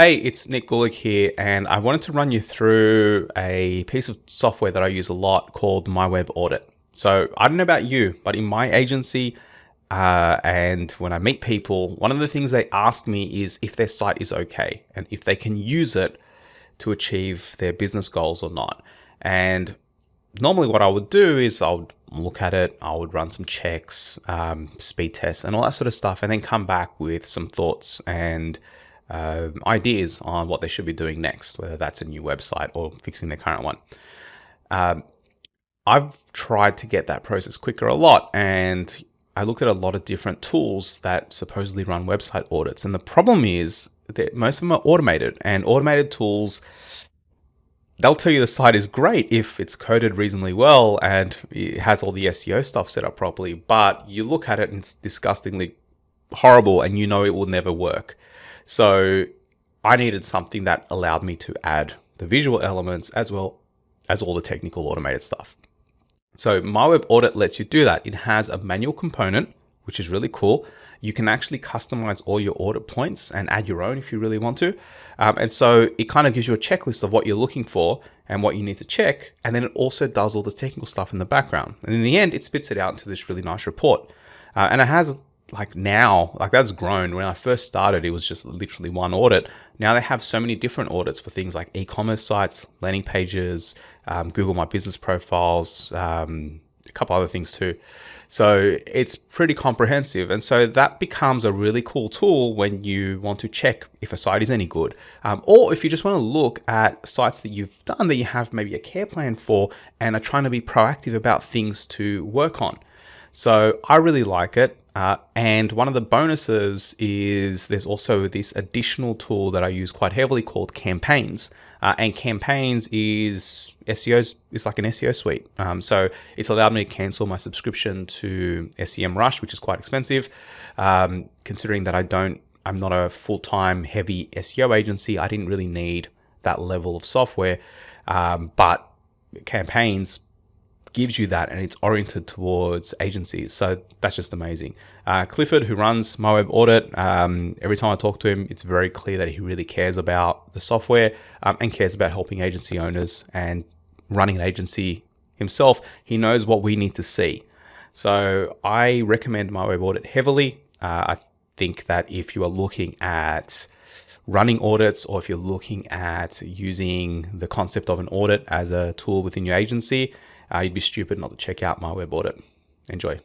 Hey, it's Nick Gulic here, and I wanted to run you through a piece of software that I use a lot called My Web Audit. So I don't know about you, but in my agency, and when I meet people, one of the things they ask me is if their site is okay and if they can use it to achieve their business goals or not. And normally what I would do is I would look at it, I would run some checks, speed tests and all that sort of stuff, and then come back with some thoughts and ideas on what they should be doing next, whether that's a new website or fixing their current one. I've tried to get that process quicker a lot, and I looked at a lot of different tools that supposedly run website audits. And the problem is that most of them are automated, and automated tools, they'll tell you the site is great if it's coded reasonably well and it has all the SEO stuff set up properly, but you look at it and it's disgustingly horrible and you know it will never work. So I needed something that allowed me to add the visual elements as well as all the technical automated stuff. So My Web Audit lets you do that. It has a manual component, which is really cool. You can actually customize all your audit points and add your own if you really want to. And so it kind of gives you a checklist of what you're looking for and what you need to check. And then it also does all the technical stuff in the background. And in the end, it spits it out into this really nice report. And it has that's grown. When I first started, it was just literally one audit. Now they have so many different audits for things like e-commerce sites, landing pages, Google My Business profiles, a couple other things too. So it's pretty comprehensive. And so that becomes a really cool tool when you want to check if a site is any good. Or if you just want to look at sites that you've done that you have maybe a care plan for and are trying to be proactive about things to work on. So I really like it. And one of the bonuses is there's also this additional tool that I use quite heavily called Campaigns. And Campaigns is like an SEO suite. So it's allowed me to cancel my subscription to SEMrush, which is quite expensive. Considering that I'm not a full-time heavy SEO agency, I didn't really need that level of software. But Campaigns gives you that, and it's oriented towards agencies. So that's just amazing. Clifford, who runs My Web Audit, every time I talk to him, it's very clear that he really cares about the software and cares about helping agency owners and running an agency himself. He knows what we need to see. So I recommend My Web Audit heavily. I think that if you are looking at running audits, or if you're looking at using the concept of an audit as a tool within your agency, you'd be stupid not to check out My Web Audit. Enjoy.